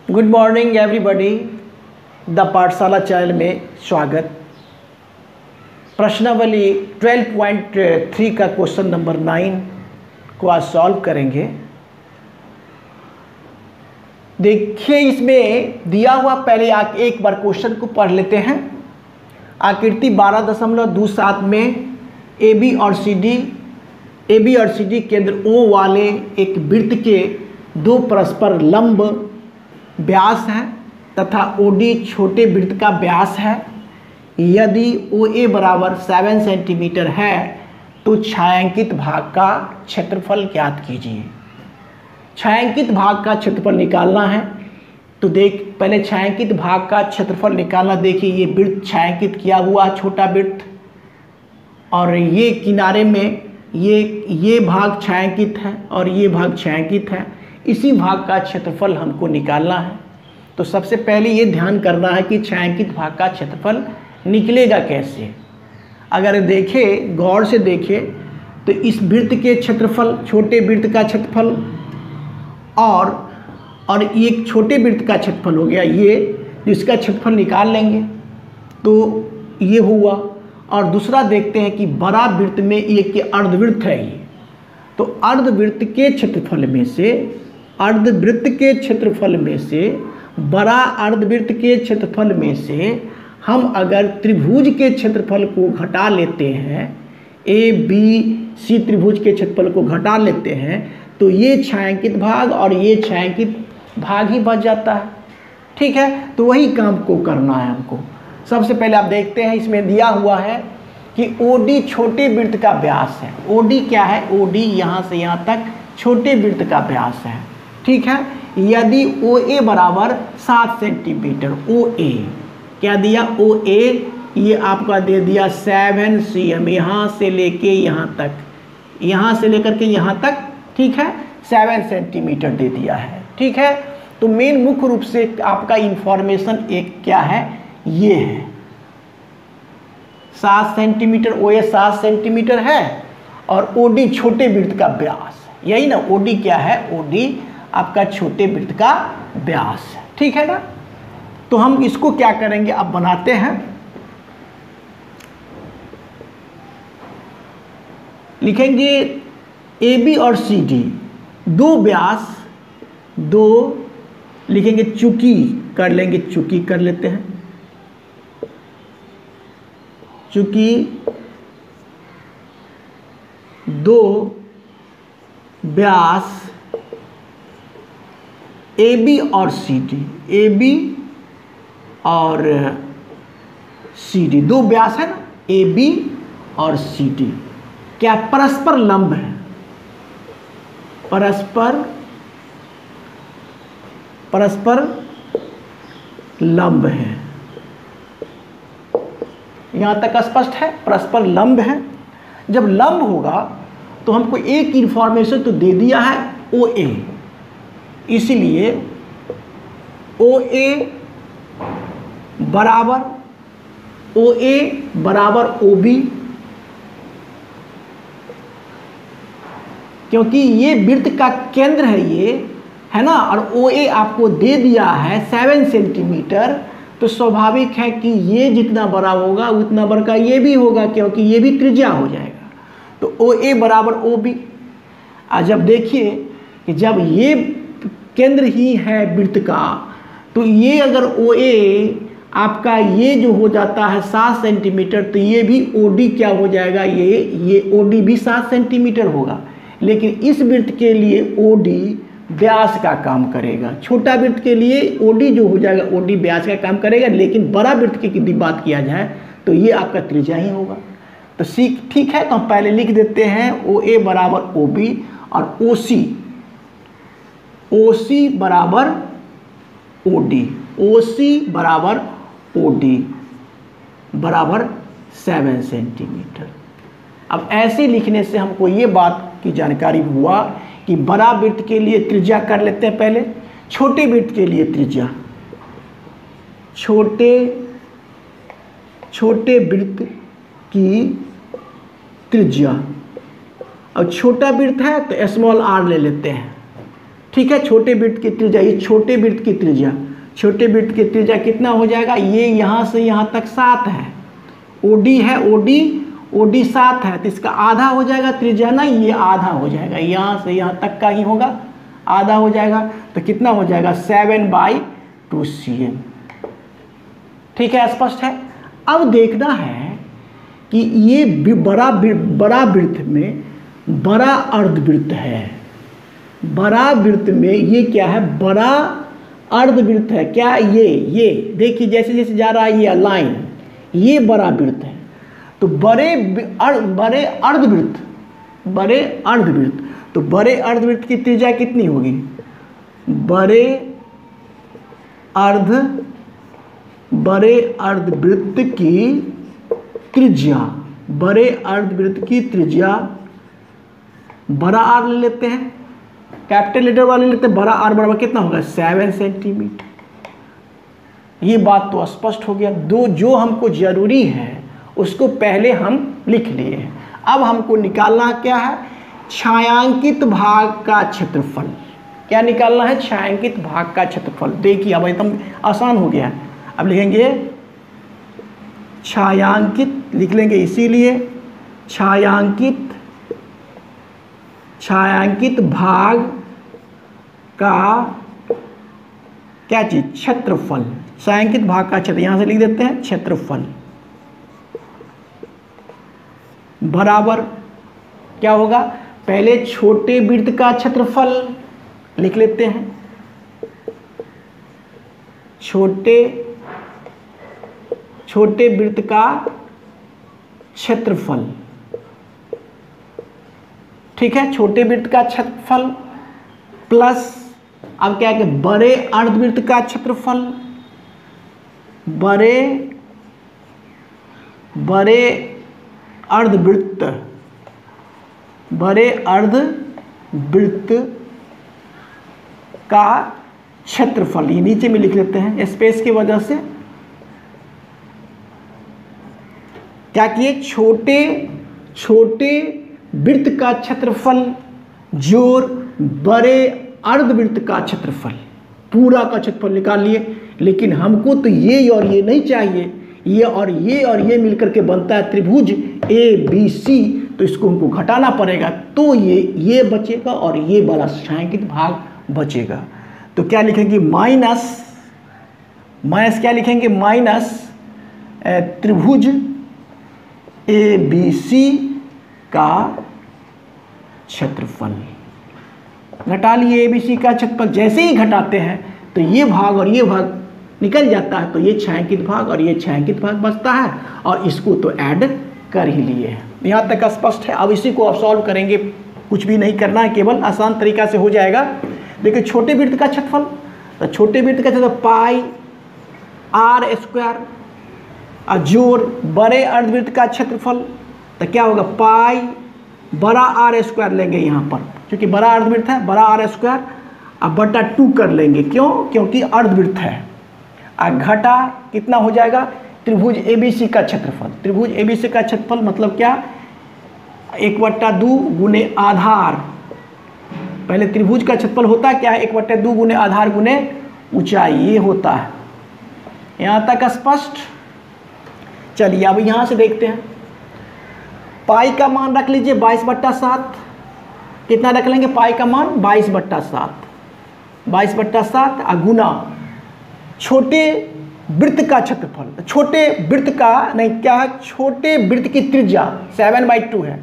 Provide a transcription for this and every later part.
Good morning everybody, the पाठशाला channel में स्वागत। प्रश्नावली 12.3 का क्वेश्चन नंबर 9 को आज सॉल्व करेंगे। देखिए, इसमें दिया हुआ, पहले एक बार क्वेश्चन को पढ़ लेते हैं। आकृति 12.27 में ए बी और सी डी केंद्र O वाले एक वृत्त के दो परस्पर लंब व्यास है तथा OD छोटे वृत्त का व्यास है। यदि OA बराबर 7 सेंटीमीटर है तो छायांकित भाग का क्षेत्रफल ज्ञात कीजिए। छायांकित भाग का क्षेत्रफल निकालना है तो पहले छायांकित भाग का क्षेत्रफल निकालना। देखिए, ये वृत्त छायांकित किया हुआ छोटा वृत्त और ये किनारे में ये भाग छायांकित है और ये भाग छायांकित है। इसी भाग का क्षेत्रफल हमको निकालना है। तो सबसे पहले ये ध्यान करना है कि छायांकित भाग का क्षेत्रफल निकलेगा कैसे। अगर देखें, गौर से देखें तो इस वृत्त के क्षेत्रफल, छोटे वृत्त का क्षेत्रफल और एक छोटे वृत्त का क्षेत्रफल हो गया, ये जिसका क्षेत्रफल निकाल लेंगे तो ये हुआ। और दूसरा देखते हैं कि बड़ा वृत्त में एक अर्धवृत्त है ये, तो अर्धवृत्त के क्षेत्रफल में से बड़ा अर्धवृत्त के क्षेत्रफल में से हम अगर त्रिभुज के क्षेत्रफल को घटा लेते हैं, ए बी सी त्रिभुज के क्षेत्रफल को घटा लेते हैं तो ये छायांकित भाग और ये छायांकित भाग ही बच जाता है। ठीक है, तो वही काम को करना है हमको। सबसे पहले आप देखते हैं, इसमें दिया हुआ है कि OD छोटे वृत्त का व्यास है। OD क्या है? OD यहाँ से यहाँ तक छोटे वृत्त का व्यास है। ठीक है, यदि OA बराबर 7 सेंटीमीटर, OA क्या दिया? OA ये आपका दे दिया 7 cm, यहाँ से लेके यहाँ तक, यहाँ से लेकर के यहाँ तक, ठीक है, 7 सेंटीमीटर दे दिया है। ठीक है, तो मेन मुख्य रूप से आपका इंफॉर्मेशन एक क्या है, ये है 7 सेंटीमीटर, OA 7 सेंटीमीटर है और OD छोटे वृत्त का व्यास, यही ना। OD क्या है? OD आपका छोटे वृत्त का व्यास है। ठीक है ना। तो हम इसको क्या करेंगे, अब बनाते हैं। लिखेंगे AB और CD दो व्यास, दो लिखेंगे चूकी कर लेंगे, चूकी कर लेते हैं। चूंकि दो व्यास AB और CD दो व्यास है ना, AB और CD क्या परस्पर लंब है, परस्पर लंब है। यहाँ तक स्पष्ट है, परस्पर लंब है। जब लंब होगा तो हमको एक इंफॉर्मेशन तो दे दिया है OA, इसलिए OA बराबर OB, क्योंकि ये वृत्त का केंद्र है, ये है ना। और OA आपको दे दिया है 7 सेंटीमीटर, तो स्वाभाविक है कि ये जितना बड़ा होगा उतना बड़ा ये भी होगा, क्योंकि ये भी त्रिज्या हो जाएगा। तो OA बराबर OB। जब देखिए कि जब ये केंद्र ही है वृत्त का, तो ये अगर OA आपका ये जो हो जाता है 7 सेंटीमीटर, तो ये भी OD क्या हो जाएगा, ये OD भी 7 सेंटीमीटर होगा। लेकिन इस वृत्त के लिए OD व्यास का काम करेगा, छोटा वृत्त के लिए OD जो हो जाएगा OD व्यास का काम करेगा। लेकिन बड़ा वृत्त की यदि बात किया जाए तो ये आपका त्रिज्या ही होगा। तो ठीक है, तो हम पहले लिख देते हैं OA बराबर OB और OC बराबर OD बराबर 7 सेंटीमीटर। अब ऐसे लिखने से हमको ये बात की जानकारी हुआ कि बड़ा वृत्त के लिए त्रिज्या कर लेते हैं पहले, छोटे वृत्त के लिए त्रिज्या, छोटे वृत्त की त्रिज्या। और छोटा वृत्त है तो स्मॉल r ले लेते हैं। ठीक है। छोटे वृत्त की त्रिज्या, ये छोटे वृत्त की त्रिज्या, छोटे वृत्त की त्रिज्या कितना हो जाएगा, ये यहाँ से यहाँ तक 7 है, ओडी है, ओडी 7 है, तो इसका आधा हो जाएगा त्रिज्या ना, ये आधा हो जाएगा, यहाँ से यहाँ तक का ही होगा, आधा हो जाएगा। तो कितना हो जाएगा 7/2 cm। ठीक है, स्पष्ट है। अब देखना है कि ये बड़ा वृत्त में बड़ा अर्धवृत्त है, बड़ा वृत्त में ये क्या है, बड़ा अर्धवृत्त है क्या, ये देखिए जैसे जैसे जा रहा है ये लाइन, ये बड़ा वृत्त है। तो बड़े अर्धवृत्त, तो बड़े अर्धवृत्त की त्रिज्या कितनी होगी, बड़े अर्धवृत्त की त्रिज्या, बड़े अर्धवृत्त की त्रिज्या, बड़ा आर ले लेते हैं, कैपिटल लेटर वाले लेते हैं, बड़ा आर बराबर कितना होगा 7 सेंटीमीटर। ये बात तो स्पष्ट हो गया। जो हमको जरूरी है उसको पहले हम लिख लिए हैं। अब हमको निकालना क्या है, छायांकित भाग का क्षेत्रफल। क्या निकालना है, छायांकित भाग का क्षेत्रफल। देखिए अब एकदम आसान हो गया। अब लिखेंगे छायांकित, लिख लेंगे इसीलिए छायांकित भाग का क्या चीज, क्षेत्रफल। छायांकित भाग का क्षेत्र, यहां से लिख देते हैं क्षेत्रफल बराबर क्या होगा, पहले छोटे वृत्त का क्षेत्रफल लिख लेते हैं, छोटे वृत्त का क्षेत्रफल। ठीक है, छोटे वृत्त का क्षेत्रफल प्लस अब क्या है कि बड़े अर्धवृत्त का क्षेत्रफल, बड़े अर्धवृत्त का क्षेत्रफल। ये नीचे में लिख लेते हैं स्पेस की वजह से। क्या किए, छोटे वृत्त का क्षेत्रफल जोड़ बड़े अर्धवृत्त का क्षेत्रफल, पूरा का क्षेत्रफल निकाल लिए। लेकिन हमको तो ये और ये नहीं चाहिए, ये और ये मिलकर के बनता है त्रिभुज ABC, तो इसको हमको घटाना पड़ेगा। तो ये बचेगा और ये वाला छायांकित भाग बचेगा। तो क्या लिखेंगे, माइनस क्या लिखेंगे, माइनस त्रिभुज ABC का क्षेत्रफल। घटा लिए ABC का क्षेत्रफल। जैसे ही घटाते हैं तो ये भाग और ये भाग निकल जाता है, तो ये छायांकित भाग और ये छायांकित भाग बचता है, और इसको तो ऐड कर ही लिए हैं। यहाँ तक स्पष्ट है। अब इसी को अब सॉल्व करेंगे, कुछ भी नहीं करना है, केवल आसान तरीका से हो जाएगा। देखिए छोटे वृत्त का क्षेत्रफल, तो छोटे वृत्त का क्षेत्रफल पाई r² और जोड़ बड़े अर्धवृत्त का क्षेत्रफल, तो क्या होगा पाई बड़ा r² लेंगे यहाँ पर, क्योंकि बड़ा अर्धवृत्त है, बड़ा r² अब बटा 2 कर लेंगे। क्यों, क्योंकि अर्धवृत्त है। और घटा कितना हो जाएगा, त्रिभुज ABC का क्षेत्रफल। त्रिभुज ABC का क्षेत्रफल मतलब क्या, 1/2 गुने आधार। पहले त्रिभुज का क्षेत्रफल होता है क्या है, 1/2 गुने आधार गुने ऊंचाई, ये होता है। यहाँ तक स्पष्ट। चलिए अब यहाँ से देखते हैं, पाई का मान रख लीजिए 22/7। कितना रख लेंगे, पाई का मान 22/7, 22/7 और गुना छोटे वृत्त का क्षेत्रफल। छोटे वृत्त का नहीं, क्या है, छोटे वृत्त की त्रिज्या 7/2 है,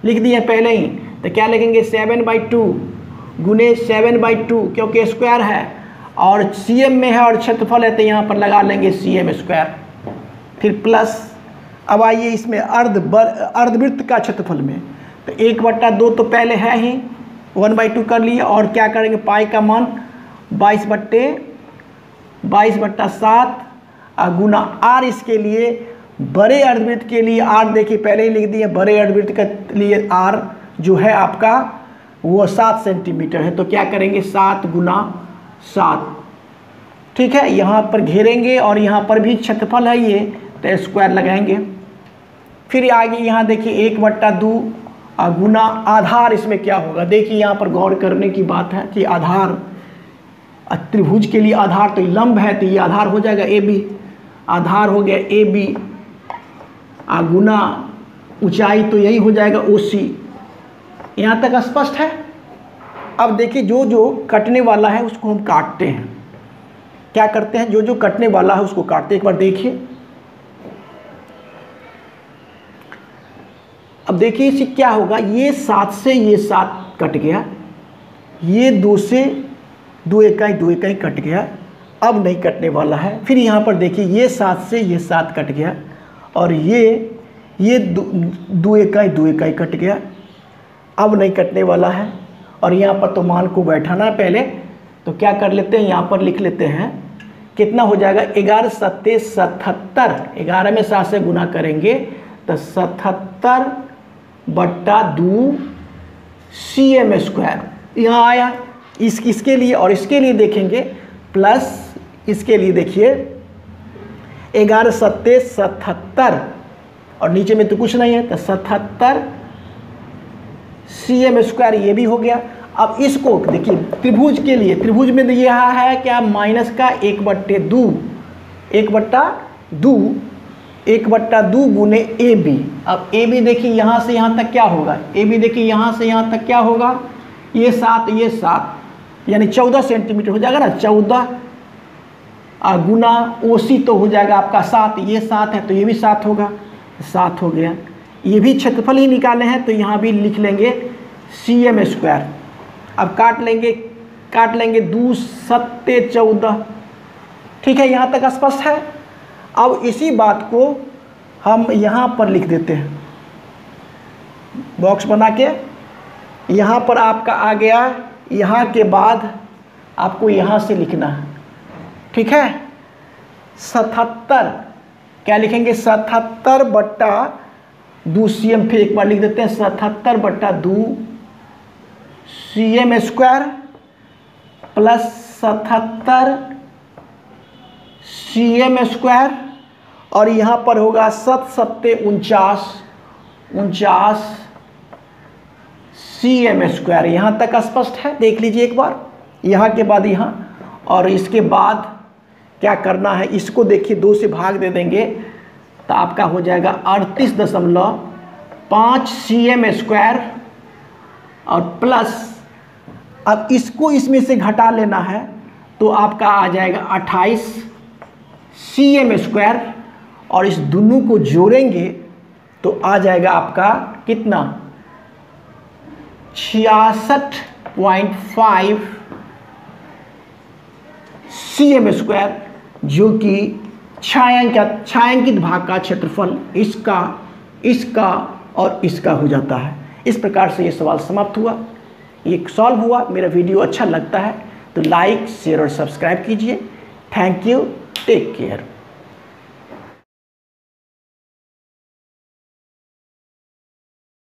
लिख दिए पहले ही। तो क्या लिखेंगे 7/2 गुने 7/2, क्योंकि स्क्वायर है और cm में है और क्षेत्रफल है, तो यहाँ पर लगा लेंगे cm²। फिर प्लस अब आइए इसमें अर्धवृत्त का क्षेत्रफल में, तो 1/2 तो पहले है ही, 1/2 कर लिए, और क्या करेंगे पाई का मान 22/7 गुना r। इसके लिए बड़े अर्धवृत्त के लिए r देखिए पहले ही लिख दिए, बड़े अर्धवृत्त के लिए r जो है आपका वो 7 सेंटीमीटर है, तो क्या करेंगे 7 गुना 7। ठीक है, यहाँ पर घेरेंगे और यहाँ पर भी क्षेत्रफल है ये, तो स्क्वायर लगाएंगे। फिर आगे यहाँ देखिए 1/2 गुना आधार इसमें क्या होगा। देखिए यहाँ पर गौर करने की बात है कि आधार, त्रिभुज के लिए आधार तो लंब है, तो ये आधार हो जाएगा ए बी, आधार हो गया ए बी, गुना ऊंचाई तो यही हो जाएगा ओ सी। यहाँ तक स्पष्ट है। अब देखिए जो जो कटने वाला है उसको हम काटते हैं। क्या करते हैं, जो जो कटने वाला है उसको काटते हैं। एक बार देखिए, अब देखिए इसे क्या होगा, ये 7 से ये 7 कट गया, ये 2 से 2 इकाई कट गया, अब नहीं कटने वाला है। फिर यहाँ पर देखिए ये 7 से ये 7 कट गया, और ये 2 इकाई कट गया, अब नहीं कटने वाला है। और यहाँ पर तो मान को बैठाना है पहले, तो क्या कर लेते हैं, यहाँ पर लिख लेते हैं कितना हो जाएगा, 11 सत्ते 77, 11 में 7 से गुना करेंगे तो 77/2 cm स्क्वायर यहाँ आया। इसके लिए और इसके लिए देखेंगे, प्लस इसके लिए देखिए 11 सत्ते 77 और नीचे में तो कुछ नहीं है, तो 77 cm स्क्वायर ये भी हो गया। अब इसको देखिए त्रिभुज के लिए, त्रिभुज में यह है क्या, माइनस का 1/2 गुने ए बी। अब ए बी देखिए यहाँ से यहाँ तक क्या होगा, ए बी देखिए यहाँ से यहाँ तक क्या होगा, ये 7 यानी 14 सेंटीमीटर हो जाएगा ना। 14 गुना ओ सी तो हो जाएगा आपका 7, ये 7 है तो ये भी 7 होगा, 7 हो गया। ये भी क्षेत्रफल ही निकाले हैं तो यहाँ भी लिख लेंगे cm स्क्वायर। अब काट लेंगे 2 सत्ते 14। ठीक है, यहाँ तक स्पष्ट है। अब इसी बात को हम यहाँ पर लिख देते हैं, बॉक्स बना के। यहाँ पर आपका आ गया, यहाँ के बाद आपको यहाँ से लिखना है। ठीक है, 77 क्या लिखेंगे, 77/2 cm। फिर एक बार लिख देते हैं 77/2 cm square plus 77 cm square, और यहाँ पर होगा 7 सत्ते 49 cm स्क्वायर। यहाँ तक स्पष्ट है, देख लीजिए एक बार। यहाँ के बाद यहाँ, और इसके बाद क्या करना है, इसको देखिए 2 से भाग दे देंगे तो आपका हो जाएगा 38.5 cm स्क्वायर, और प्लस अब इसको इसमें से घटा लेना है तो आपका आ जाएगा 28 cm स्क्वायर, और इस दोनों को जोड़ेंगे तो आ जाएगा आपका कितना, 66.5 cm स्क्वायर, जो कि छायांकित भाग का क्षेत्रफल इसका और इसका हो जाता है। इस प्रकार से ये सवाल समाप्त हुआ, ये सॉल्व हुआ। मेरा वीडियो अच्छा लगता है तो लाइक, शेयर और सब्सक्राइब कीजिए। Thank you, take care.